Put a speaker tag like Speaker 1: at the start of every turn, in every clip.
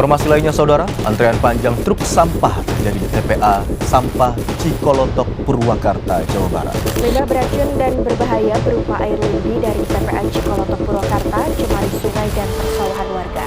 Speaker 1: Informasi lainnya saudara, antrean panjang truk sampah terjadi di TPA Sampah Cikolotok, Purwakarta, Jawa Barat.
Speaker 2: Limbah beracun dan berbahaya berupa air lindi dari TPA Cikolotok, Purwakarta cemari sungai dan persawahan warga.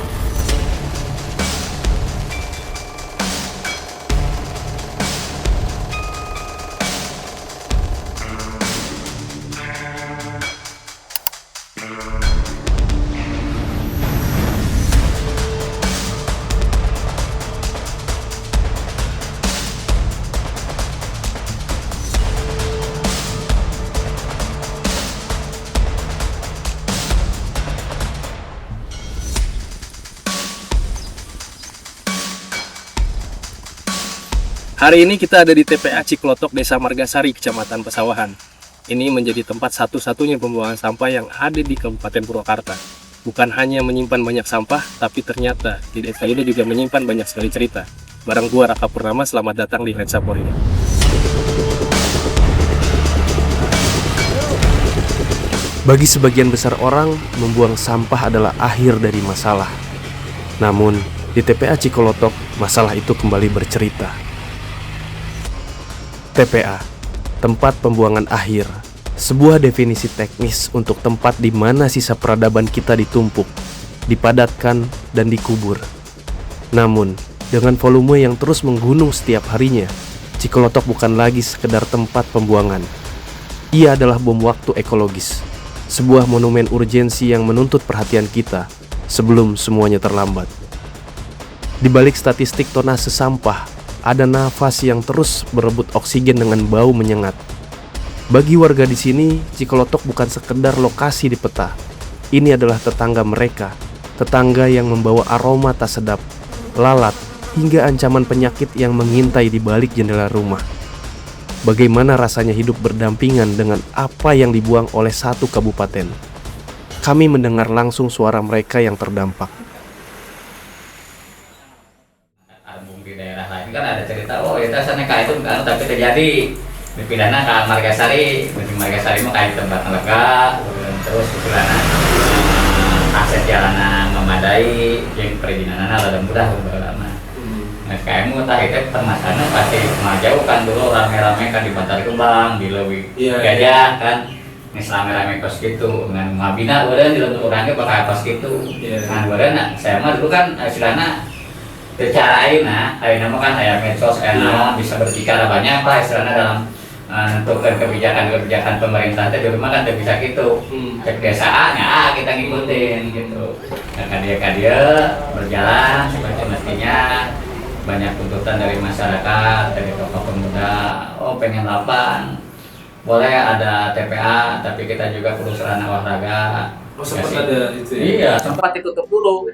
Speaker 3: Hari ini kita ada di TPA Cikolotok, Desa Margasari, Kecamatan Pesawahan. Ini menjadi tempat satu-satunya pembuangan sampah yang ada di Kabupaten Purwakarta. Bukan hanya menyimpan banyak sampah, tapi ternyata di desa ini juga menyimpan banyak sekali cerita. Bareng gua Raka Purnama, selamat datang di Lensa Polri. Bagi sebagian besar orang, membuang sampah adalah akhir dari masalah. Namun, di TPA Cikolotok, masalah itu kembali bercerita. TPA, tempat pembuangan akhir, sebuah definisi teknis untuk tempat di mana sisa peradaban kita ditumpuk, dipadatkan, dan dikubur. Namun, dengan volume yang terus menggunung setiap harinya, Cikolotok bukan lagi sekedar tempat pembuangan. Ia adalah bom waktu ekologis, sebuah monumen urgensi yang menuntut perhatian kita sebelum semuanya terlambat. Di balik statistik tonase sampah, ada nafas yang terus berebut oksigen dengan bau menyengat. Bagi warga di sini, Cikolotok bukan sekedar lokasi di peta. Ini adalah tetangga mereka, tetangga yang membawa aroma tak sedap, lalat, hingga ancaman penyakit yang mengintai di balik jendela rumah. Bagaimana rasanya hidup berdampingan dengan apa yang dibuang oleh satu kabupaten? Kami mendengar langsung suara mereka yang terdampak.
Speaker 4: Di daerah lain kan ada cerita, oh itu sana kayak itu kan, tapi terjadi dipindahna ke Margasari. Di Margasari mah kayak tempat lega, terus istilahnya akses jalanan memadai, yang perizinannya rada mudah lama. Nah kayak mu tah itu permasalahan pasti jauh kan, dulu rame-rame kan di Bantar Kembang, di Lewi Gajah kan, ini rame-rame kos gitu, dengan Mabina udah di lembur orangnya pakai kos gitu. Nah udah saya mah dulu kan istilahnya cara aina mah kan kayak medsos bisa berbicara banyak lah istilahnya dalam menentukan kebijakan pemerintah. Tapi di rumah kan tidak bisa gitu. Kebiasaannya kita ngikutin gitu. Karena dia berjalan seperti mestinya. Banyak tuntutan dari masyarakat, dari tokoh pemuda, oh pengen lapang, boleh ada TPA, tapi kita juga perlu sarana olahraga.
Speaker 3: Oh sempat ada itu ya?
Speaker 4: Iya, sempat ditutup dulu.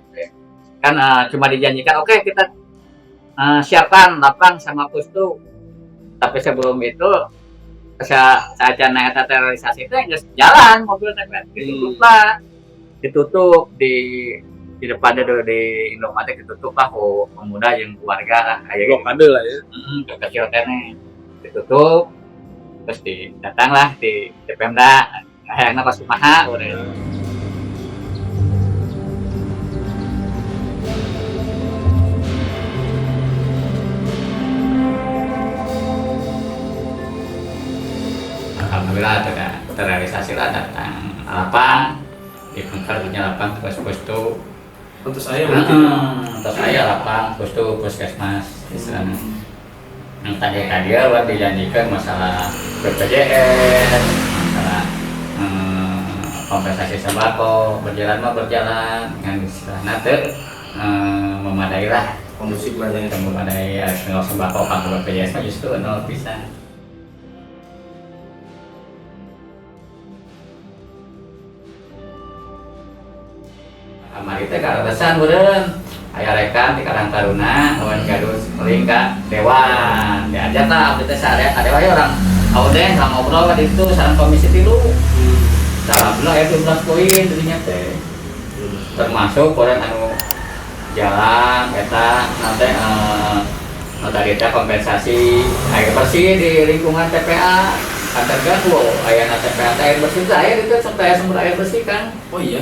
Speaker 4: Kan cuma dijanjikan oke, kita siapkan lapang sama pustu, tapi sebelum itu saat naik terrealisasi itu nggak jalan mobil ditutup di depannya di Indomaret, ditutup lah pemuda yang keluarga lah kayak
Speaker 3: blokade lah ya.
Speaker 4: Kecil ditutup, terus datang lah di Pemda akhirnya pas kumaha udah. Alhamdulillah terrealisasi lah, datang lapang di Bengkar punya lapang pustu.
Speaker 3: Untuk saya berarti
Speaker 4: Untuk saya lapang puskesmas istilahnya. Yang tadi buat dijanjikan masalah BPJS, masalah kompensasi sembako berjalan dengan istilahnya memadai lah,
Speaker 3: kondusif lah ya.
Speaker 4: memadai sembako pakai BPJS mah justru nol bisa. Mari teh karadasan beureun aya rekan di Karang Taruna lawan gaduh meling ka dewan diajak lah abdi teh sare ada wae orang audeng sama ngobrol ka ditu sareng komisi 3 alhamdulillah aya 12 poin tadinya teh termasuk orang anu jalan eta nanti tadi teh kompensasi air bersih di lingkungan TPA katakan wow aya TPA air bersih air itu sampai sumber air bersih kan.
Speaker 3: Oh iya,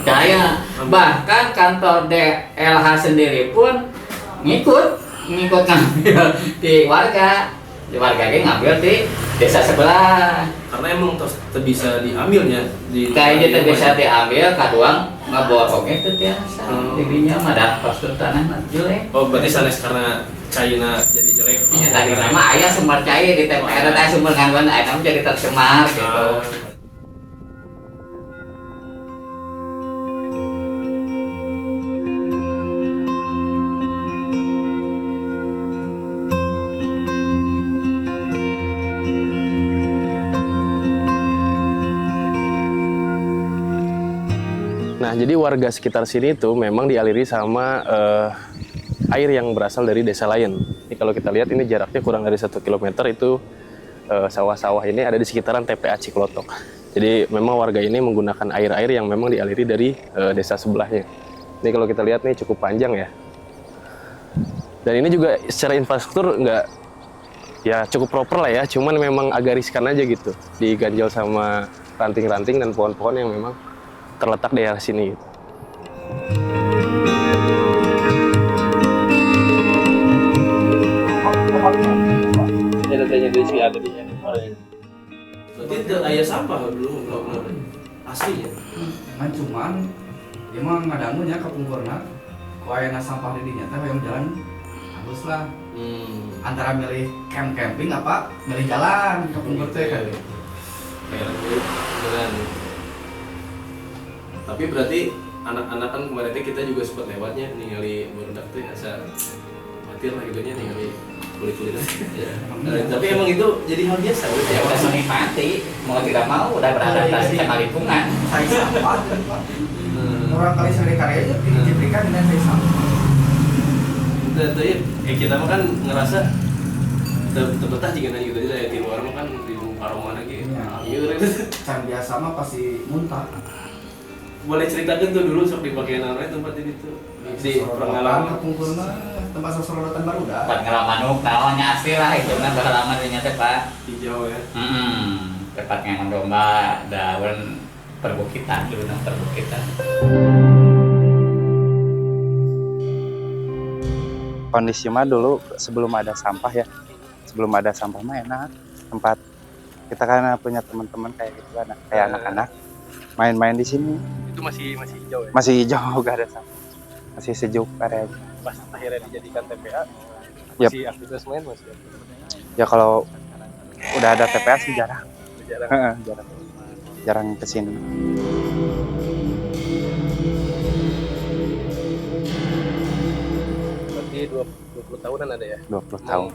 Speaker 4: Cahaya. Bahkan kantor DLH sendiri pun ngikut ngambil di warga. Di warga ini ngambil di desa sebelah.
Speaker 3: Karena emang terus bisa diambilnya di
Speaker 4: Kayaknya bisa diambil kaduang ngabor oke itu biasa. Jadinya mah dah postur tanah mah jelek.
Speaker 3: Oh, berarti sanes karena cairna jadi jelek.
Speaker 4: Ya tadi nama ayah sumber cair di TPA ada sumber ngandungan air namun jadi tercemar gitu.
Speaker 3: Nah, jadi warga sekitar sini tuh memang dialiri sama air yang berasal dari desa lain. Ini kalau kita lihat ini jaraknya kurang dari 1 kilometer itu sawah-sawah ini ada di sekitaran TPA Cikolotok. Jadi memang warga ini menggunakan air-air yang memang dialiri dari desa sebelahnya. Ini kalau kita lihat nih cukup panjang ya. Dan ini juga secara infrastruktur nggak ya cukup proper lah ya. Cuman memang agak riskan aja gitu. Diganjal sama ranting-ranting dan pohon-pohon yang memang terletak di daerah sini. Ini datanya dari sini ada di sini. Berarti itu ayah sampah dulu asli ya?
Speaker 5: Cuman dia mah ngadangunya kapungkurna ku ayana sampah di dinya teh hoyong jalan halus lah. Antara milih camping apa milih jalan kapungkur teh kan.
Speaker 3: Jalan. Tapi berarti anak-anak kan kemarin kita juga sempat lewatnya ningali barudak tuh asa khawatir lah gitu nya ningali kulit-kulit. Ya. Tapi emang itu jadi hal biasa gitu
Speaker 4: Ya
Speaker 3: ya.
Speaker 4: udah menikmati, mau tidak mau udah beradaptasi sama lingkungan.
Speaker 5: Saya sampah Pak. Orang kali sekali karya aja diberikan dengan saya sampah.
Speaker 3: Tapi kita mah kan ngerasa terbetah jika nanya gitu aja di luar mah kan di aroma lagi. Iya
Speaker 5: Can biasa mah pasti muntah.
Speaker 3: Boleh ceritakan tuh dulu sok dipakai namanya tempat ini tuh di pengalaman.
Speaker 5: Kapungkurna tempat sosorotan baru dah.
Speaker 4: Buat ngelamanuk, namanya asli lah itu kan pengalaman ternyata Pak.
Speaker 3: Hijau ya.
Speaker 4: Tempat ngangon domba, daun perbukitan dulu nang perbukitan.
Speaker 6: Kondisi mah dulu sebelum ada sampah ya, sebelum ada sampah mah enak tempat kita kan punya teman-teman kayak gitu kan, kayak anak-anak main-main di sini.
Speaker 3: Itu masih hijau ya.
Speaker 6: Masih hijau, gak ada sampah, masih sejuk areanya.
Speaker 3: Pas akhirnya dijadikan TPA
Speaker 6: Yap.
Speaker 3: masih aktivitas main masih
Speaker 6: Ya kalau udah ada TPA sih jarang,
Speaker 3: jarang.
Speaker 6: jarang kesini.
Speaker 3: Berarti 20 tahunan ada ya.
Speaker 6: 20 tahun.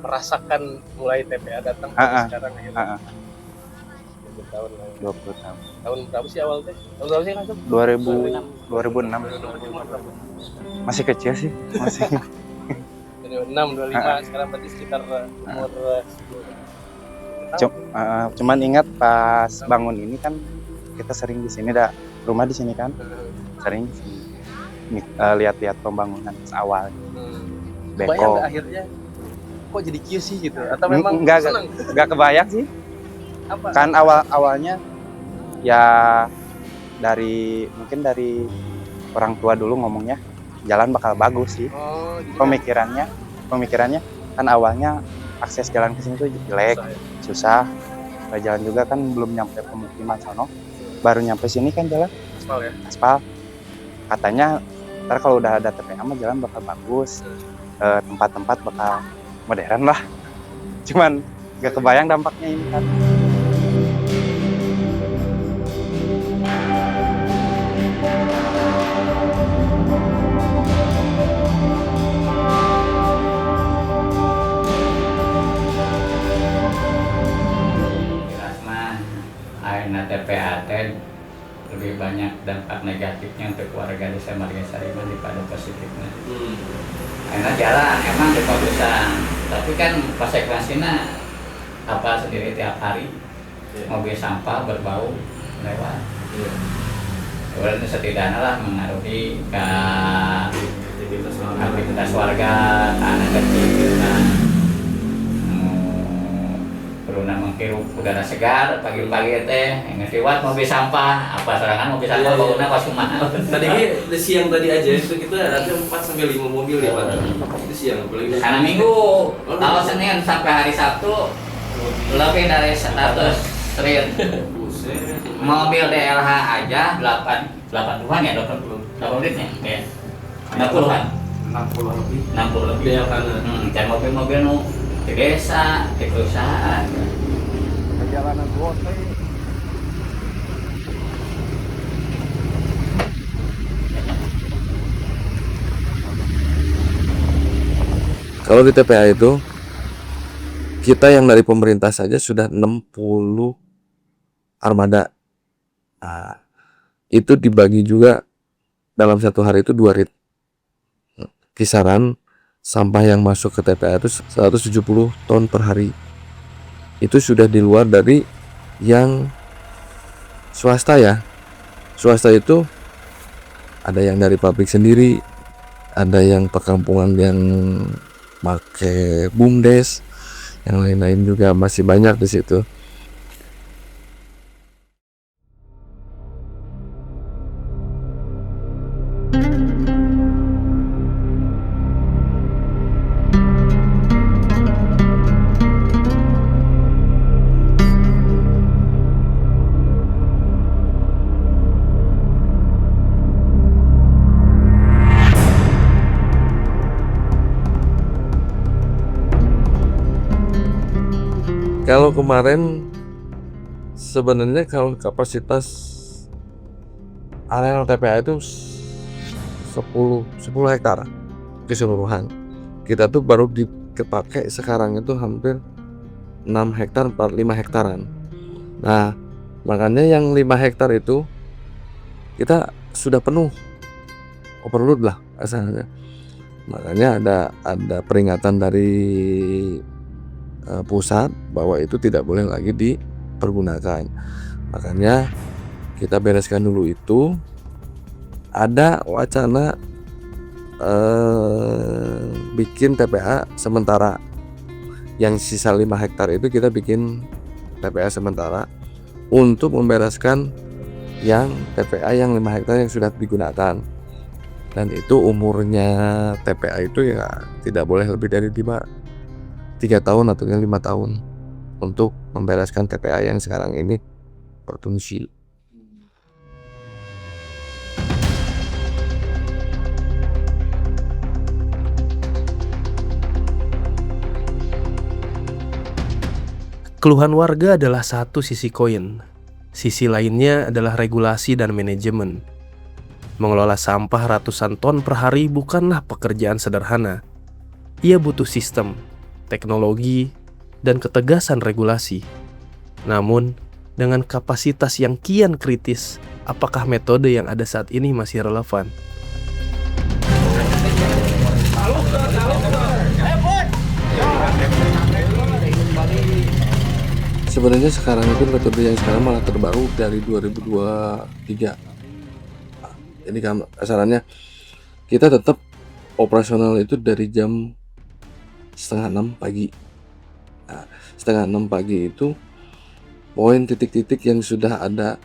Speaker 3: Merasakan mulai TPA datang sekarang akhirnya. 20 tahun lah.
Speaker 6: 20 tahun.
Speaker 3: Tahun berapa sih awal teh? Tahun berapa sih masuk?
Speaker 6: 2006. Masih kecil sih, masih.
Speaker 3: 2006, 25, sekarang berarti sekitar umur 10 tahun.
Speaker 6: Cuman ingat pas bangun ini kan kita sering di sini dah, rumah di sini kan, sering di sini. Lihat-lihat pembangunan awal.
Speaker 3: Bayang
Speaker 6: Beko.
Speaker 3: nggak akhirnya kok jadi kieu sih gitu? Atau memang
Speaker 6: Enggak
Speaker 3: senang?
Speaker 6: kebayang sih.
Speaker 3: Apa?
Speaker 6: Kan awalnya ya mungkin dari orang tua dulu ngomongnya jalan bakal bagus sih.
Speaker 3: Oh, jadi
Speaker 6: Pemikirannya kan awalnya akses jalan ke sini tuh jelek, susah. Jalan juga kan belum nyampe pemukiman sono. Baru nyampe sini kan jalan
Speaker 3: aspal ya.
Speaker 6: aspal. Katanya ntar kalau udah ada TPA mah jalan bakal bagus. Tempat-tempat bakal modern lah. Cuman gak kebayang dampaknya ini kan.
Speaker 4: Akhirnya TPA lebih banyak dampak negatifnya untuk warga desa Margasari daripada positifnya. Karena jalan emang dibagusan, tapi kan konsekuensinya apa sendiri tiap hari mobil sampah berbau lewat. Kemudian setidaknya lah mengaruhi ke aktivitas warga, ke anak kecil, perlu mungkin hirup udara segar pagi-pagi teh ngetiwat mobil sampah apa serangan mobil sampah baunya pas kumaha.
Speaker 3: Tadi di siang tadi aja itu kita ada 4 sampai 5 mobil di mana. Itu siang apalagi.
Speaker 4: Karena minggu kalau Senin sampai hari Sabtu lebih dari 100 triliun. Mobil DLH aja 80-an ya 80 unitnya ya. 60-an.
Speaker 5: 60 lebih.
Speaker 4: 60 lebih.
Speaker 3: DLH.
Speaker 4: Dan mobil-mobil nu di desa, di perusahaan.
Speaker 6: Perjalanan bote.
Speaker 7: Kalau di TPA itu kita yang dari pemerintah saja sudah 60 armada. Nah, itu dibagi juga dalam satu hari itu 2 rit. Kisaran sampah yang masuk ke TPA itu 170 ton per hari. Itu sudah di luar dari yang swasta ya. Swasta itu ada yang dari pabrik sendiri, ada yang perkampungan yang pakai BUMDes, yang lain-lain juga masih banyak di situ. Kalau kemarin sebenarnya kalau kapasitas areal TPA itu 10 hektar keseluruhan. Kita tuh baru dipakai sekarang itu hampir 6 hektar 5 hektaran. Nah, makanya yang 5 hektar itu kita sudah penuh overload lah asalnya. Makanya ada peringatan dari pusat bahwa itu tidak boleh lagi dipergunakan. Makanya kita bereskan dulu itu. Ada wacana bikin TPA sementara. Yang sisa 5 hektar itu kita bikin TPA sementara untuk membereskan yang TPA yang 5 hektar yang sudah digunakan. Dan itu umurnya TPA itu ya tidak boleh lebih dari 3 tahun atau 5 tahun untuk membereskan TPA yang sekarang ini berfungsi.
Speaker 3: Keluhan warga adalah satu sisi koin. Sisi lainnya adalah regulasi dan manajemen. Mengelola sampah ratusan ton per hari bukanlah pekerjaan sederhana. Ia butuh sistem, teknologi, dan ketegasan regulasi. Namun, dengan kapasitas yang kian kritis, apakah metode yang ada saat ini masih relevan?
Speaker 7: Sebenarnya sekarang itu metode yang sekarang malah terbaru dari 2023. Jadi kasarannya kita tetap operasional itu dari jam 5:30 pagi. Nah, 5:30 pagi itu poin titik-titik yang sudah ada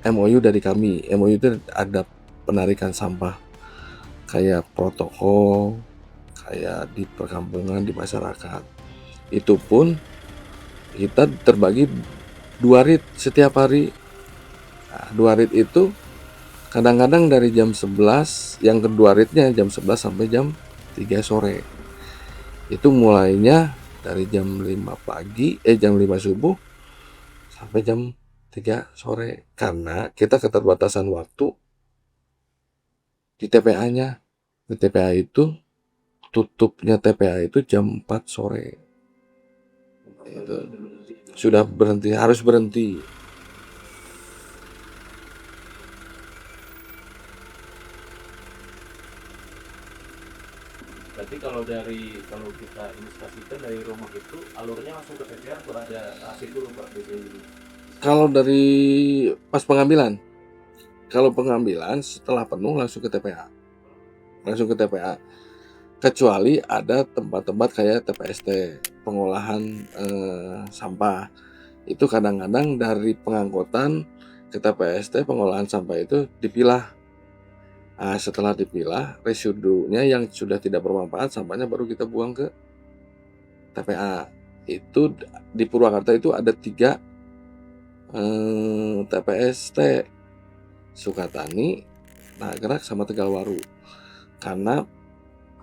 Speaker 7: MOU dari kami. MOU itu ada penarikan sampah kayak protokol, kayak di perkampungan, di masyarakat. Itu pun kita terbagi 2 rit setiap hari. Nah, 2 rit itu kadang-kadang dari jam 11, yang kedua ritnya jam 11 sampai jam 3 sore. Itu mulainya dari jam 5 subuh sampai jam 3 sore. Karena kita keterbatasan waktu di TPA-nya. Di TPA itu, tutupnya TPA itu jam 4 sore. Itu sudah berhenti, harus berhenti.
Speaker 3: Berarti kalau kita investasikan dari rumah itu alurnya langsung ke TPA berada hasil dulu Pak biasanya.
Speaker 7: Kalau dari pas pengambilan, kalau pengambilan setelah penuh langsung ke TPA. kecuali ada tempat-tempat kayak TPST, pengolahan sampah. Itu kadang-kadang dari pengangkutan ke TPST, pengolahan sampah itu dipilah. Nah, setelah dipilah, residunya yang sudah tidak bermanfaat, sampahnya baru kita buang ke TPA. Itu di Purwakarta itu ada 3 TPST, Sukatani, Nagrak, sama Tegalwaru. Karena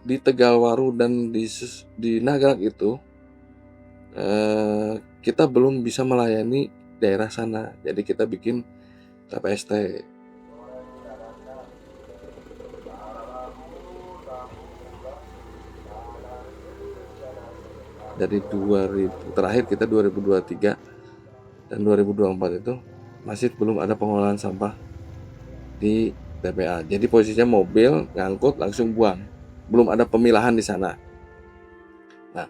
Speaker 7: di Tegalwaru dan di Nagrak itu kita belum bisa melayani daerah sana, jadi kita bikin TPST. Dari 2000 terakhir kita 2023 dan 2024 itu masih belum ada pengolahan sampah di TPA. Jadi posisinya mobil ngangkut langsung buang, belum ada pemilahan di sana. Nah,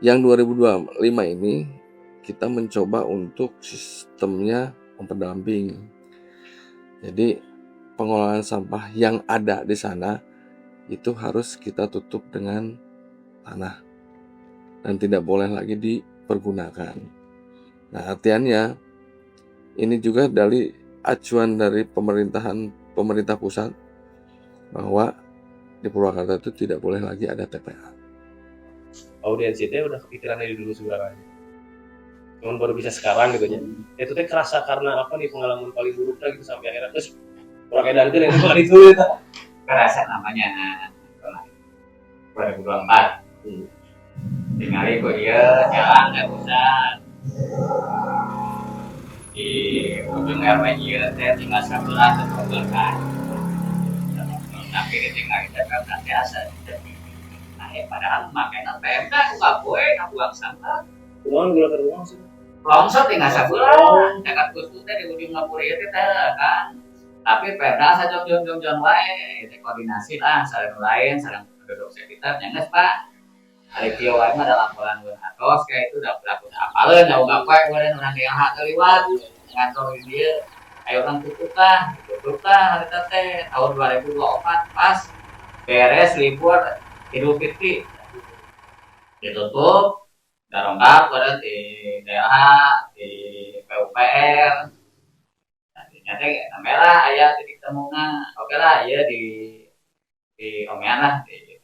Speaker 7: yang 2025 ini kita mencoba untuk sistemnya pendamping. Jadi pengolahan sampah yang ada di sana itu harus kita tutup dengan tanah dan tidak boleh lagi dipergunakan. Nah, artiannya ini juga dari acuan dari pemerintah pusat bahwa di Purwakarta itu tidak boleh lagi ada TPA.
Speaker 3: Audiensnya udah kepikiran dari dulu sebenarnya, cuman baru bisa sekarang gitu ya. Itu teh kerasa karena apa nih, pengalaman paling buruk lah gitu sampai akhirnya terus orang edan itu yang paling sulit.
Speaker 4: Kerasa namanya 2024. Tinggal ikut dia jalan nggak usah di ujung RW dia tinggal sebelah terkumpulkan, tapi ditinggal kita kan biasa. Nah, padahal makanya PMK aku nggak boleh aku buang sampah.
Speaker 3: Uang gula teruang sih.
Speaker 4: Longsor tinggal sebelah, dekat kusutnya di ujung ngapur itu kan. Tapi Perda saja jom wae, itu koordinasi lah, saling lain, saling penduduk sekitar, jangan Pak. Hari Tio wae mah ada laporan atos kayak itu udah berlaku apalin, jauh gapai, kemudian orang yang hak terlibat, ngantor dia, ayo orang tutup lah hari tete tahun 2024 pas beres libur Idul Fitri, ditutup, darongkap pada di daerah di PUPR. Nanti merah ayah titik temunya, oke lah ayah di omean lah di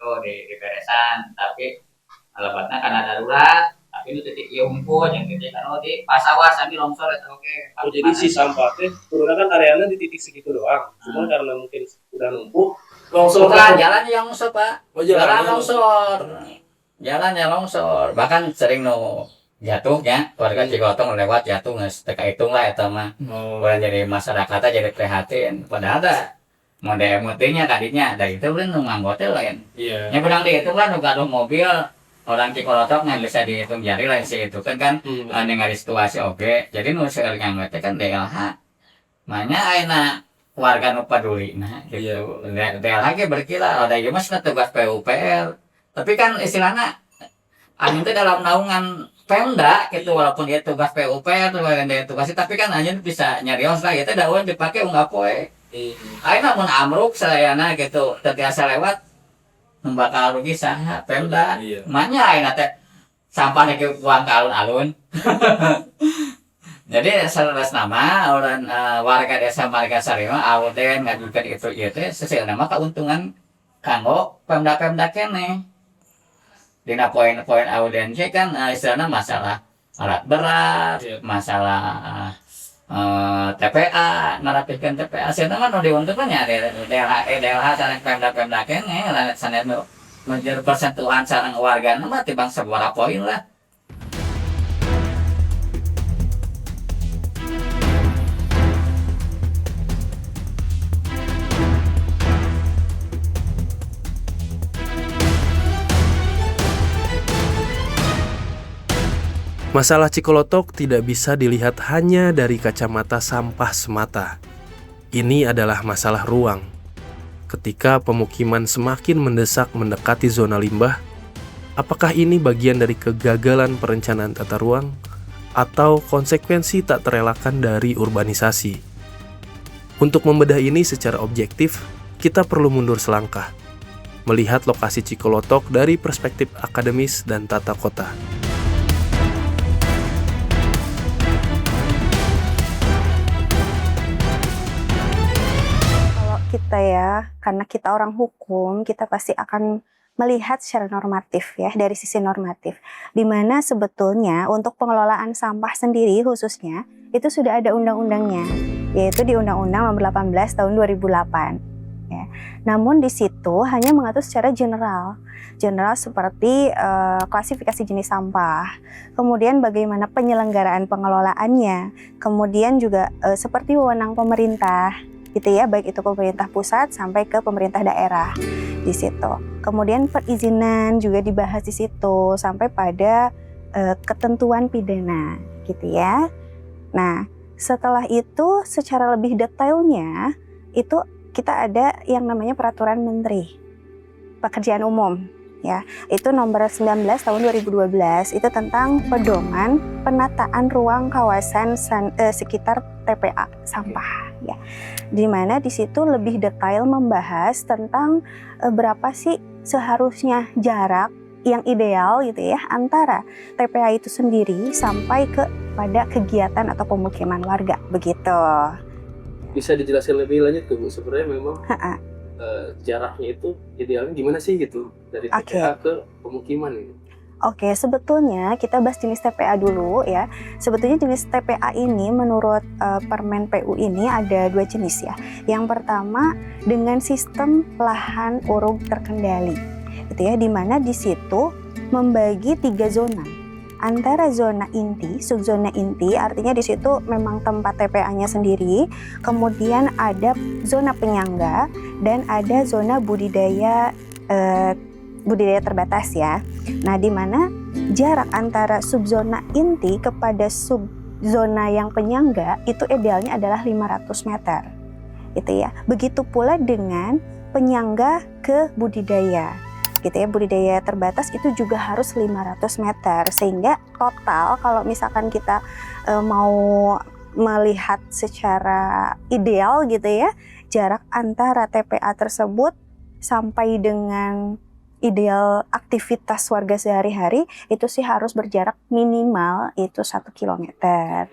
Speaker 4: beresan, tapi lebatnya karena darurat, tapi itu titik iungku yang titik kan di pasawas sambil longsor itu oke.
Speaker 3: Oh, jadi si sampah teh turunnya kan areanya di titik segitu doang, cuma karena mungkin udah numpuk longsor.
Speaker 4: Bukan jalannya yang longsor Pak,
Speaker 3: Oh,
Speaker 4: jalan longsor, jalannya longsor, bahkan sering jatuhnya warga Cikotong lewat jatuh nggak teka hitung lah itu mah. Bukan jadi masyarakatnya jadi prihatin. Padahal ada mode emutinya tadinya dari itu kan nganggotnya lain.
Speaker 3: Iya.
Speaker 4: Yang bilang dihitung kan juga ada mobil orang Cikolotok nggak bisa dihitung jari lain sih itu kan dengan situasi oke. Jadi nu sekali nganggotnya kan DLH. Makanya enak warga nu peduli nah gitu. DLH berkira ada juga mas tugas PUPR. Tapi kan istilahnya itu dalam naungan Pemda gitu, walaupun dia tugas PUPR dia tugas tapi kan hanya bisa nyarios lah gitu daun dipakai nggak poe. Ayo namun amruk sayana gitu terbiasa lewat membakar rugi saha Pemda. Makanya ayo teh sampahnya ke buang ke alun-alun. Jadi seles nama orang warga desa Margasari mah auden ngajukan itu sesuai nama keuntungan kanggo Pemda kene. Dina poin-poin audiensi kan istilahnya masalah alat berat, masalah TPA, narapikan TPA. Sebenarnya kan diuntungkan ya DLH sareng Pemda kene, sana menjadi persentuhan sareng warga nama tibang sebuah poin lah.
Speaker 3: Masalah Cikolotok tidak bisa dilihat hanya dari kacamata sampah semata. Ini adalah masalah ruang. Ketika pemukiman semakin mendesak mendekati zona limbah, apakah ini bagian dari kegagalan perencanaan tata ruang atau konsekuensi tak terelakkan dari urbanisasi? Untuk membedah ini secara objektif, kita perlu mundur selangkah. melihat lokasi Cikolotok dari perspektif akademis dan tata kota.
Speaker 8: Kalau kita ya, karena kita orang hukum, kita pasti akan melihat secara normatif ya, dari sisi normatif. Di mana sebetulnya untuk pengelolaan sampah sendiri khususnya, itu sudah ada undang-undangnya, yaitu di Undang-Undang Nomor 18 Tahun 2008. Ya. Namun di situ hanya mengatur secara general seperti klasifikasi jenis sampah, kemudian bagaimana penyelenggaraan pengelolaannya, kemudian juga seperti wewenang pemerintah, gitu ya, baik itu pemerintah pusat sampai ke pemerintah daerah di situ. Kemudian perizinan juga dibahas di situ sampai pada ketentuan pidana, gitu ya. Nah, setelah itu secara lebih detailnya itu kita ada yang namanya Peraturan Menteri Pekerjaan Umum ya. Itu nomor 19 tahun 2012 itu tentang pedoman penataan ruang kawasan sekitar TPA sampah ya. Di mana di situ lebih detail membahas tentang berapa sih seharusnya jarak yang ideal gitu ya antara TPA itu sendiri sampai pada kegiatan atau pemukiman warga begitu.
Speaker 3: Bisa dijelaskan lebih lanjut Bu, sebenarnya memang jaraknya itu idealnya gimana sih gitu dari TPA ke pemukiman ini?
Speaker 8: Oke, sebetulnya kita bahas jenis TPA dulu ya. Sebetulnya jenis TPA ini menurut Permen PU ini ada 2 jenis ya. Yang pertama dengan sistem lahan uruk terkendali, gitu ya, di mana di situ membagi 3 zona. Antara zona inti, subzona inti, artinya di situ memang tempat TPA-nya sendiri. Kemudian ada zona penyangga dan ada zona budidaya terbatas ya. Nah, di mana jarak antara subzona inti kepada subzona yang penyangga itu idealnya adalah 500 meter. Gitu ya. Begitu pula dengan penyangga ke budidaya. Gitu ya, budidaya terbatas itu juga harus 500 meter sehingga total kalau misalkan kita mau melihat secara ideal gitu ya, jarak antara TPA tersebut sampai dengan ideal aktivitas warga sehari-hari itu sih harus berjarak minimal itu 1 kilometer.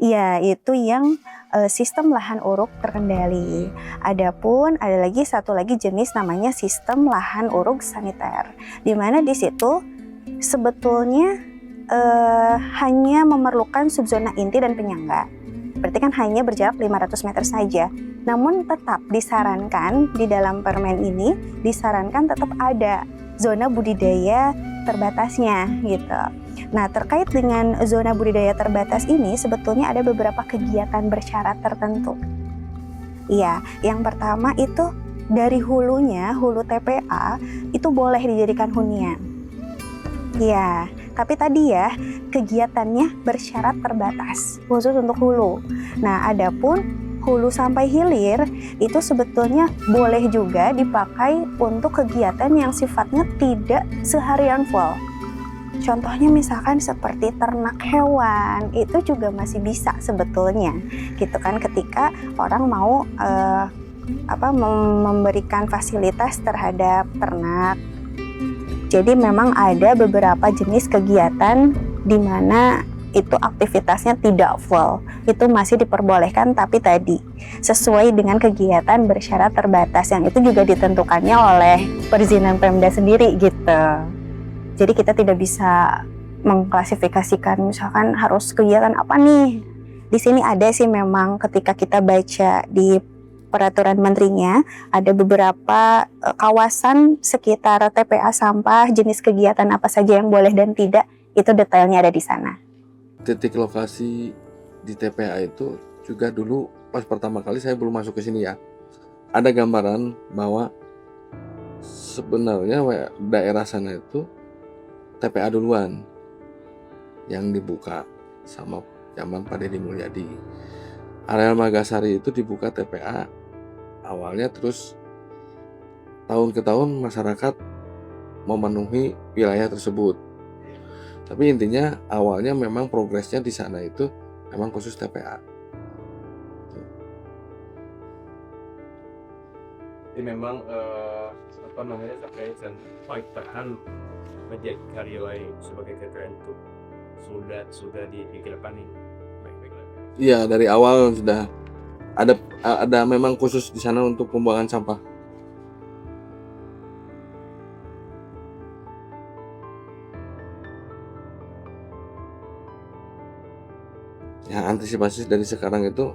Speaker 8: Iya, itu yang sistem lahan uruk terkendali. Adapun ada lagi satu lagi jenis namanya sistem lahan uruk saniter, di mana di situ sebetulnya hanya memerlukan subzona inti dan penyangga. Berarti kan hanya berjarak 500 meter saja. Namun tetap disarankan di dalam permen ini disarankan tetap ada zona budidaya terbatasnya gitu. Nah, terkait dengan zona budidaya terbatas ini sebetulnya ada beberapa kegiatan bersyarat tertentu. Iya, yang pertama itu dari hulunya, hulu TPA itu boleh dijadikan hunian. Iya, tapi tadi ya kegiatannya bersyarat terbatas khusus untuk hulu. Nah, adapun hulu sampai hilir itu sebetulnya boleh juga dipakai untuk kegiatan yang sifatnya tidak seharian full. Contohnya misalkan seperti ternak hewan, itu juga masih bisa sebetulnya, gitu kan, ketika orang mau memberikan fasilitas terhadap ternak. Jadi memang ada beberapa jenis kegiatan di mana itu aktivitasnya tidak full, itu masih diperbolehkan, tapi tadi sesuai dengan kegiatan bersyarat terbatas yang itu juga ditentukannya oleh perizinan Pemda sendiri gitu. Jadi kita tidak bisa mengklasifikasikan misalkan harus kegiatan apa nih. Di sini ada sih memang ketika kita baca di peraturan menterinya ada beberapa kawasan sekitar TPA sampah, jenis kegiatan apa saja yang boleh dan tidak, itu detailnya ada di sana.
Speaker 7: Titik lokasi di TPA itu juga dulu pas pertama kali saya belum masuk ke sini ya. Ada gambaran bahwa sebenarnya daerah sana itu TPA duluan yang dibuka sama zaman Pak Deddy Mulyadi. Areal Magasari itu dibuka TPA awalnya, terus tahun ke tahun masyarakat memenuhi wilayah tersebut. Tapi intinya awalnya memang progresnya di sana itu memang khusus TPA.
Speaker 3: Jadi memang apa namanya terkait dan tahan menjadi karyawan sebagai KKN itu sudah dipikirkan nih baik-baik lagi.
Speaker 7: Iya, dari awal sudah ada memang khusus di sana untuk pembuangan sampah. Ya, antisipasi dari sekarang itu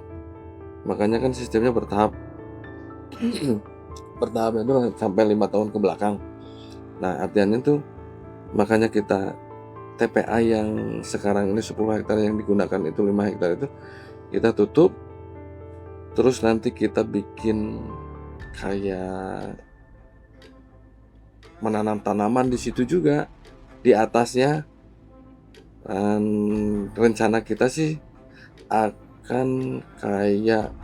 Speaker 7: makanya kan sistemnya bertahap. Bertahap itu sampai 5 tahun ke belakang. Nah, artinya tuh makanya kita TPA yang sekarang ini 10 hektar yang digunakan itu 5 hektar itu kita tutup, terus nanti kita bikin kayak menanam tanaman di situ juga di atasnya. Dan rencana kita sih akan kayak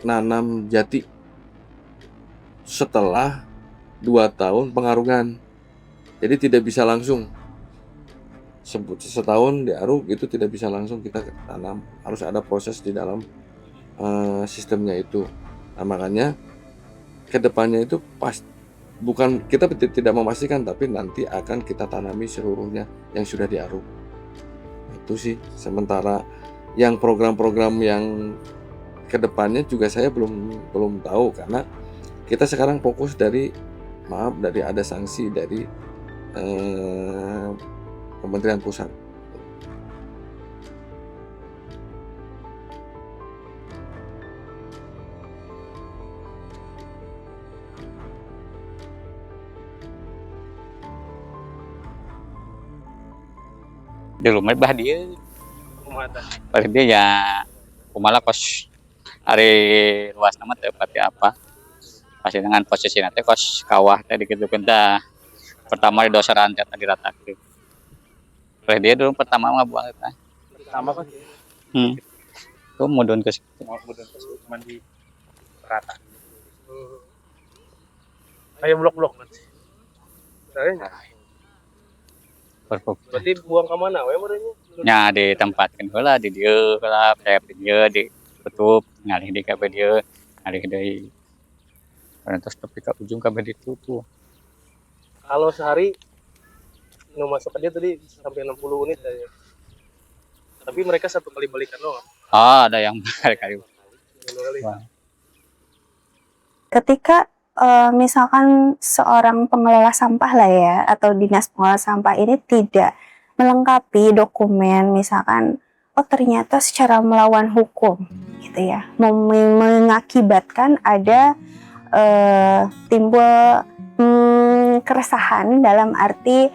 Speaker 7: nanam jati setelah 2 tahun pengarungan. Jadi tidak bisa langsung setahun diaruk itu tidak bisa langsung kita tanam, harus ada proses di dalam sistemnya itu. Nah, makanya kedepannya itu bukan kita tidak memastikan, tapi nanti akan kita tanami seluruhnya yang sudah diaruk. Itu sih sementara. Yang program-program yang kedepannya juga saya belum tahu, karena kita sekarang fokus dari ada sanksi dari Kementerian Pusat.
Speaker 4: Di rumah bah dia ya kumala kos hari luas nama tepati apa pasti dengan posisi nanti kos kawah tadi gitu kita pertama di dosa rantai tadi ratakan dia dulu pertama buang kita
Speaker 6: Sama kan
Speaker 4: itu mudun ke
Speaker 6: cuma di rata.
Speaker 3: Kayak blok-blok nanti. Berarti buang ke mana?
Speaker 4: nya ditempatkan heula di dieu heula pep di dieu ditutup ngalih di kabeh dieu ngalih deui terus tepi ka ujung kabeh ditutup.
Speaker 3: Kalau sehari nu masuk dia tadi sampai 60 unit aja. Tapi mereka satu kali balikan doang.
Speaker 4: Ada yang kali.
Speaker 8: Ketika misalkan seorang pengelola sampah lah ya, atau dinas pengelola sampah ini tidak melengkapi dokumen, misalkan oh ternyata secara melawan hukum gitu ya, mengakibatkan ada timbul keresahan dalam arti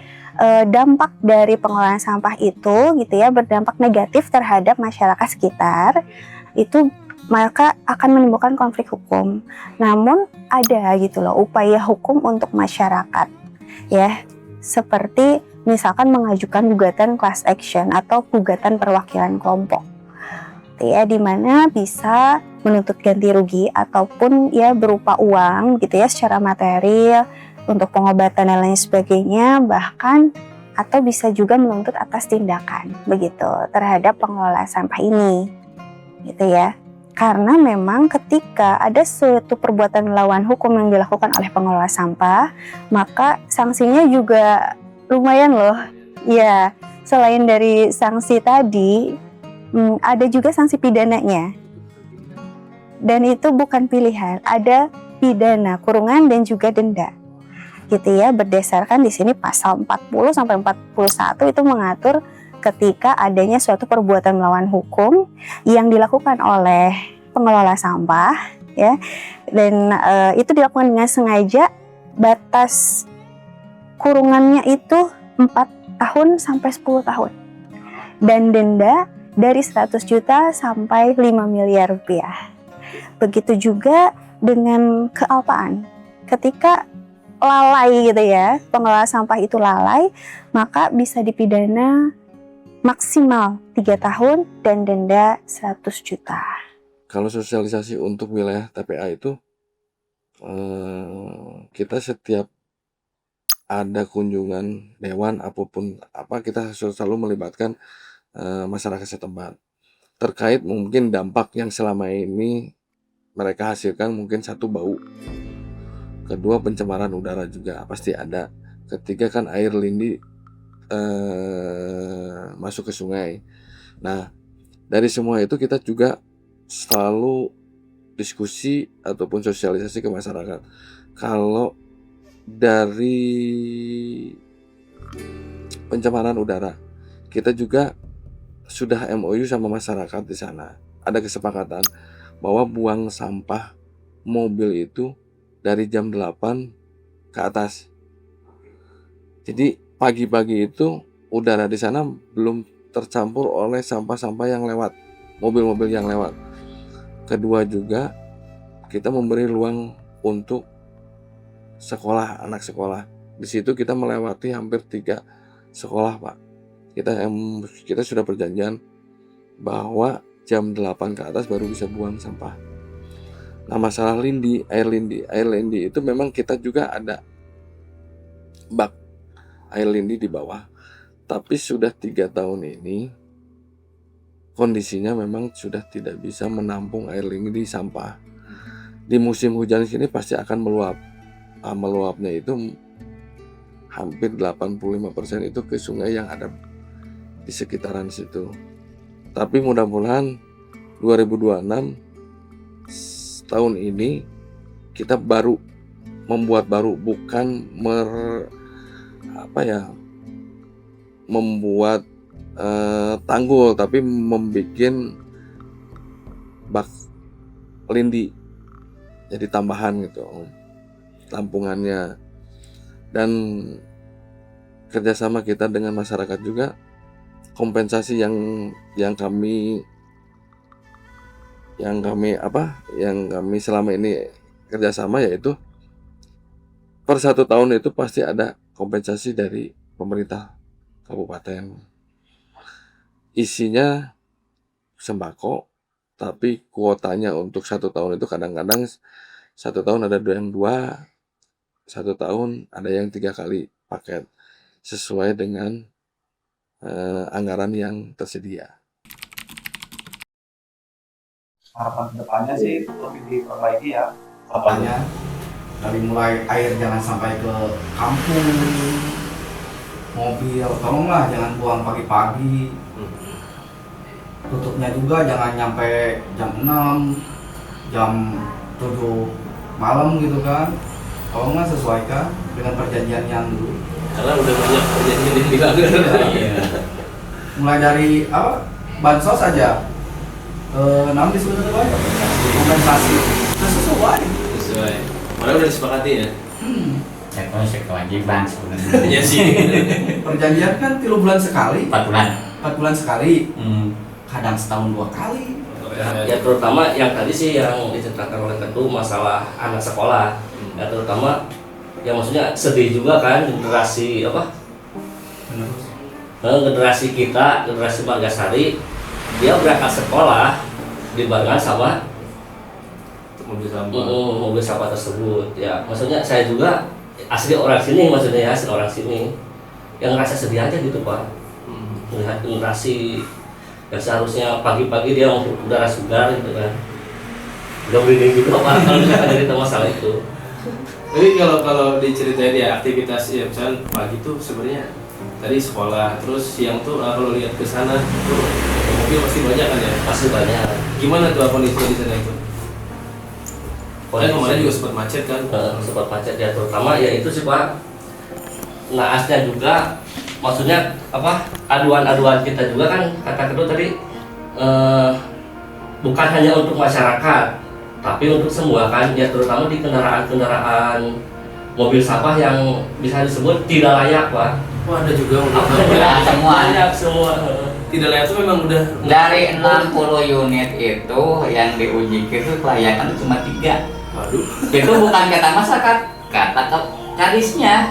Speaker 8: dampak dari pengelolaan sampah itu gitu ya, berdampak negatif terhadap masyarakat sekitar, itu maka akan menimbulkan konflik hukum. Namun ada gitu loh upaya hukum untuk masyarakat ya, seperti misalkan mengajukan gugatan class action atau gugatan perwakilan kelompok ya, di mana bisa menuntut ganti rugi ataupun ya berupa uang gitu ya secara material untuk pengobatan dan lain sebagainya, bahkan atau bisa juga menuntut atas tindakan begitu terhadap pengelola sampah ini gitu ya. Karena memang ketika ada suatu perbuatan melawan hukum yang dilakukan oleh pengelola sampah, maka sanksinya juga lumayan loh. Ya, selain dari sanksi tadi, ada juga sanksi pidananya. Dan itu bukan pilihan, ada pidana, kurungan dan juga denda. Gitu ya, berdasarkan di sini pasal 40 sampai 41 itu mengatur ketika adanya suatu perbuatan melawan hukum yang dilakukan oleh pengelola sampah ya, dan itu dilakukan dengan sengaja, batas kurungannya itu 4 tahun sampai 10 tahun dan denda dari 100 juta sampai 5 miliar rupiah. Begitu juga dengan kealpaan, ketika lalai gitu ya, pengelola sampah itu lalai, maka bisa dipidana maksimal 3 tahun dan denda 100 juta.
Speaker 7: Kalau sosialisasi untuk wilayah TPA itu kita setiap ada kunjungan dewan apapun apa, kita selalu melibatkan masyarakat setempat terkait mungkin dampak yang selama ini mereka hasilkan, mungkin satu bau. kedua pencemaran udara juga pasti ada, ketiga kan air lindi masuk ke sungai. Nah, dari semua itu kita juga selalu diskusi ataupun sosialisasi ke masyarakat. Kalau dari pencemaran udara, kita juga sudah MOU sama masyarakat di sana. Ada kesepakatan bahwa buang sampah mobil itu dari jam 8 ke atas. Jadi pagi-pagi itu udara di sana belum tercampur oleh sampah-sampah yang lewat, mobil-mobil yang lewat. Kedua juga kita memberi ruang untuk sekolah, anak sekolah. Di situ kita melewati hampir 3 sekolah, Pak. Kita sudah perjanjian bahwa jam 8 ke atas baru bisa buang sampah. Nah, masalah air lindi itu memang kita juga ada bak air lindi di bawah. Tapi sudah 3 tahun ini kondisinya memang sudah tidak bisa menampung air lindi sampah. Di musim hujan sini pasti akan meluap. Meluapnya itu hampir 85% itu ke sungai yang ada di sekitaran situ. Tapi mudah-mudahan 2026 tahun ini kita membuat bukan membuat tanggul, tapi membuat bak lindi jadi tambahan gitu, tampungannya. Dan kerjasama kita dengan masyarakat juga, kompensasi yang kami selama ini kerjasama, yaitu per 1 tahun itu pasti ada kompensasi dari pemerintah kabupaten. Isinya sembako, tapi kuotanya untuk 1 tahun itu kadang-kadang 1 tahun ada yang 2, 1 tahun ada yang 3 kali paket, sesuai dengan anggaran yang tersedia.
Speaker 5: Harapan kedepannya sih lebih diperbaiki ya, apanya dari mulai air jangan sampai ke kampung, mobil tolonglah jangan buang pagi-pagi, tutupnya juga jangan nyampe jam 6, jam 7 malam gitu kan. Tolonglah sesuaikan dengan perjanjian yang dulu.
Speaker 3: Karena udah banyak perjanjian yang dilanggar.
Speaker 5: Mulai dari bansos aja, namun disebutnya banyak kompensasi, sesuai.
Speaker 3: Mana udah disepakati ya?
Speaker 4: Saya kewajiban sebenarnya.
Speaker 3: Iya sih.
Speaker 5: Perjanjian kan 3 bulan sekali,
Speaker 4: 4
Speaker 5: bulan sekali, kadang setahun 2 kali.
Speaker 3: Ya terutama yang tadi sih yang diceritakan oleh Ketua masalah anak sekolah. Ya terutama yang maksudnya sedih juga kan generasi generasi kita, generasi Margasari, dia berangkat sekolah dibarengan sama mobil sampah tersebut. Ya maksudnya saya juga asli orang sini, maksudnya ya asli orang sini, yang ngerasa sedih aja gitu Pak, melihat generasi yang seharusnya pagi-pagi dia mau udara segar gitu kan, udah begini juga Pak kalau misalkan cerita masalah itu.
Speaker 9: Jadi kalau diceritain ya aktivitas ya misalnya pagi tuh sebenarnya tadi sekolah, terus siang tuh kalau lihat ke sana tuh mobil pasti banyak kan ya?
Speaker 3: Pasti banyak.
Speaker 9: Gimana tuh kondisinya di sana itu? Kemarin juga sempat macet kan?
Speaker 3: Sempat macet ya, terutama ya itu sih Pak. Naasnya juga, maksudnya aduan-aduan kita juga kan kata Ketua tadi bukan hanya untuk masyarakat, tapi untuk semua kan, ya terutama di kendaraan mobil sampah yang bisa disebut tidak layak Pak.
Speaker 9: Wah ada juga
Speaker 4: semua.
Speaker 9: Tidak layak itu memang udah
Speaker 4: Dari 60 unit itu yang diuji itu kelayakan cuma 3.
Speaker 9: Waduh.
Speaker 4: Itu bukan kata masyarakat, kata kadisnya.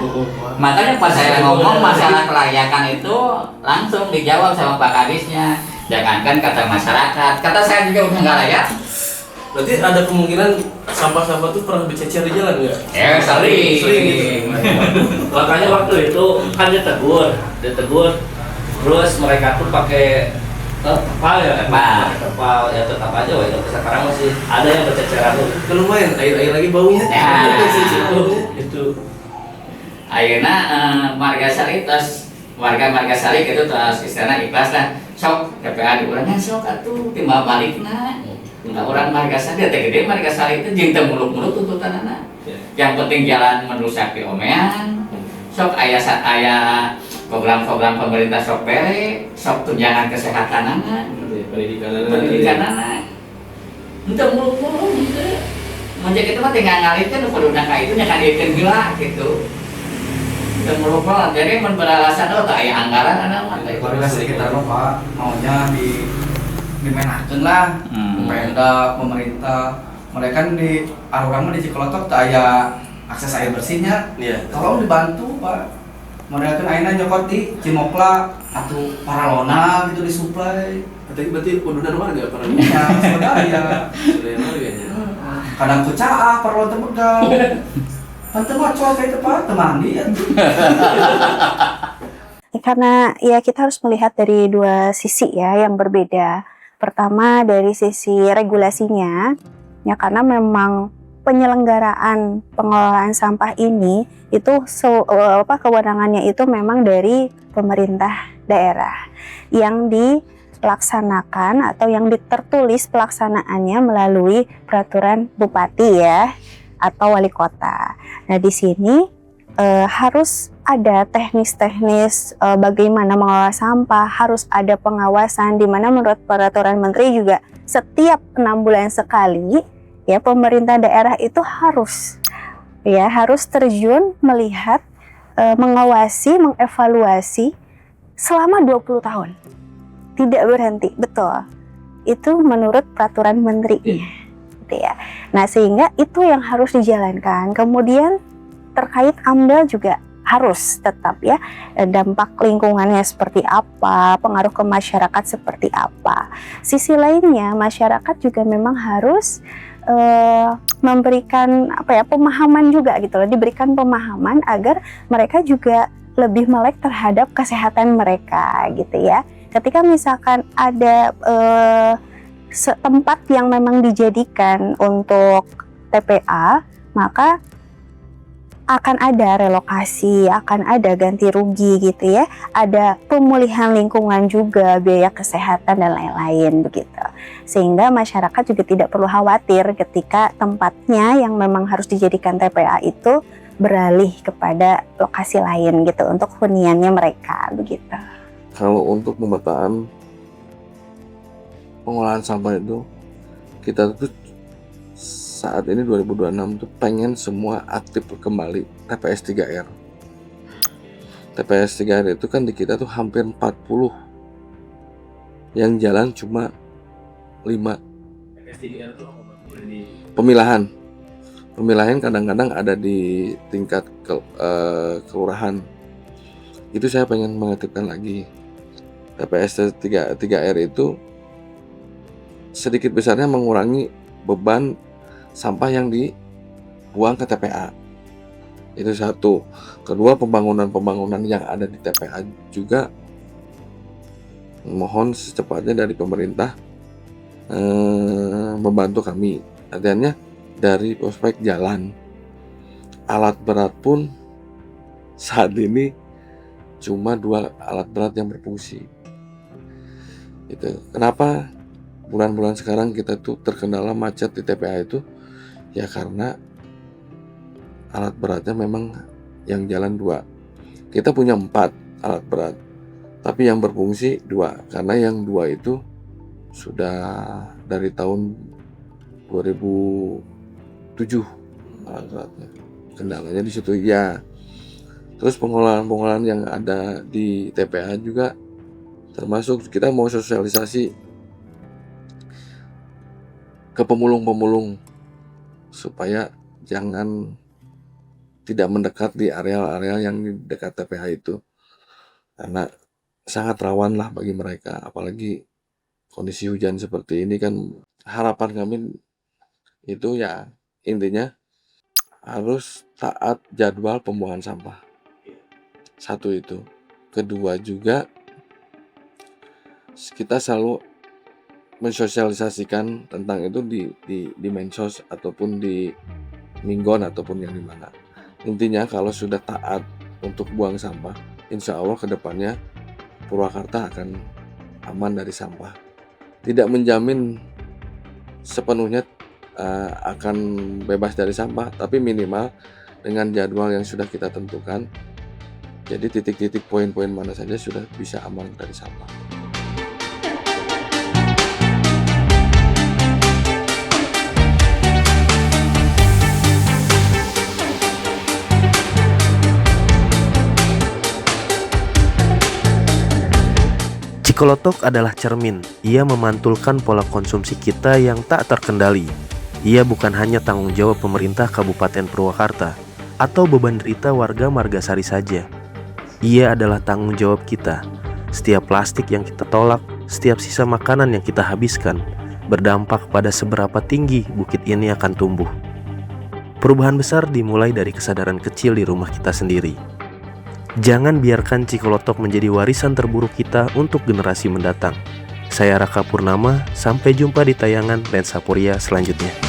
Speaker 4: Makanya pas saya ngomong masalah kelayakan itu langsung dijawab sama Pak Kadisnya. Jangankan kata masyarakat, kata saya juga udah nggak layak.
Speaker 9: Berarti ada kemungkinan sampah-sampah tuh pernah bercecer di jalan nggak?
Speaker 4: Ya sering
Speaker 9: gitu.
Speaker 3: Makanya waktu itu kan ditegur, terus mereka tuh pakai
Speaker 9: Terpal ya, terpal ya tetap aja wah itu sekarang masih ada yang berceceran tuh. Kan lumayan air lagi baunya. Itu.
Speaker 4: Ayeuna marga sari tos warga marga sari gitu tos istilahna ikhlas lah sok TPA di urangnya sok atuh timbal balikna orang marga sari teh gede marga sari itu jeung teu muluk-muluk tuntutanana yang penting jalan menuju ke omean sok aya program-program pemerintah sok pere sok tunjangan kesehatanana pendidikanana henteu muluk-muluk henteu mun itu mah tinggal ngalihkeun kuduna ka itu nya kadiekeun heula gitu. Dan merupakan jadi beralasan oh tak aya anggaran ada mah
Speaker 5: warga sekitar Pak maunya dimenakeun lah Pemda pemerintah mereka di arurang di Cikolotok tak aya akses air bersihnya tolong dibantu Pak mereka kan ayeuna nyokot di Cimokla atau Paralona gitu disuplai
Speaker 9: berarti kudunan warga para
Speaker 5: ya saudara kadang kucaah Paralona teh begal Tante macol kayak tepat temani ya.
Speaker 8: Karena ya kita harus melihat dari dua sisi ya yang berbeda. Pertama dari sisi regulasinya, ya karena memang penyelenggaraan pengelolaan sampah ini itu kewenangannya itu memang dari pemerintah daerah yang dilaksanakan atau yang tertulis pelaksanaannya melalui peraturan bupati ya atau wali kota. Nah di sini harus ada teknis-teknis bagaimana mengelola sampah, harus ada pengawasan di mana menurut peraturan menteri juga setiap 6 bulan sekali ya pemerintah daerah itu harus terjun melihat, mengawasi, mengevaluasi selama 20 tahun. Tidak berhenti, betul. Itu menurut peraturan menteri. Gitu ya. Nah sehingga itu yang harus dijalankan. Kemudian terkait AMDAL juga harus tetap ya dampak lingkungannya seperti apa, pengaruh ke masyarakat seperti apa. Sisi lainnya masyarakat juga memang harus memberikan pemahaman juga gitu loh, diberikan pemahaman agar mereka juga lebih melek terhadap kesehatan mereka gitu ya. Ketika misalkan ada tempat yang memang dijadikan untuk TPA, maka akan ada relokasi, akan ada ganti rugi gitu ya, ada pemulihan lingkungan juga, biaya kesehatan dan lain-lain begitu. Sehingga masyarakat juga tidak perlu khawatir ketika tempatnya yang memang harus dijadikan TPA itu beralih kepada lokasi lain gitu untuk huniannya mereka begitu.
Speaker 7: Kalau untuk pemetaan pengolahan sampah itu kita tuh saat ini 2026 tuh pengen semua aktif kembali TPS 3R. TPS 3R itu kan di kita tuh hampir 40, yang jalan cuma 5. Pemilahan kadang-kadang ada di tingkat kelurahan. Itu saya pengen mengaktifkan lagi. TPS 3R itu sedikit besarnya mengurangi beban sampah yang dibuang ke TPA. Itu satu. Kedua, pembangunan yang ada di TPA juga mohon secepatnya dari pemerintah membantu kami. Artinya dari prospek jalan, alat berat pun saat ini cuma 2 alat berat yang berfungsi. Itu kenapa bulan-bulan sekarang kita tuh terkendala macet di TPA itu, ya karena alat beratnya memang yang jalan 2. Kita punya 4 alat berat, tapi yang berfungsi 2, karena yang 2 itu sudah dari tahun 2007 alat beratnya. Kendalanya di situ ya. Terus pengolahan yang ada di TPA juga termasuk kita mau sosialisasi ke pemulung-pemulung supaya jangan tidak mendekat di area-area yang di dekat TPH itu, karena sangat rawan lah bagi mereka, apalagi kondisi hujan seperti ini kan. Harapan kami itu ya intinya harus taat jadwal pembuangan sampah. Satu itu. Kedua juga kita selalu mensosialisasikan tentang itu di Mensos ataupun di Minggon ataupun yang dimana. Intinya kalau sudah taat untuk buang sampah, insya Allah kedepannya Purwakarta akan aman dari sampah. Tidak menjamin sepenuhnya akan bebas dari sampah, tapi minimal dengan jadwal yang sudah kita tentukan, jadi titik-titik poin-poin mana saja sudah bisa aman dari sampah.
Speaker 3: Cikolotok adalah cermin. Ia memantulkan pola konsumsi kita yang tak terkendali. Ia bukan hanya tanggung jawab pemerintah Kabupaten Purwakarta atau beban derita warga Margasari saja. Ia adalah tanggung jawab kita. Setiap plastik yang kita tolak, setiap sisa makanan yang kita habiskan, berdampak pada seberapa tinggi bukit ini akan tumbuh. Perubahan besar dimulai dari kesadaran kecil di rumah kita sendiri. Jangan biarkan Cikolotok menjadi warisan terburuk kita untuk generasi mendatang. Saya Raka Purnama, sampai jumpa di tayangan Lensa Purya selanjutnya.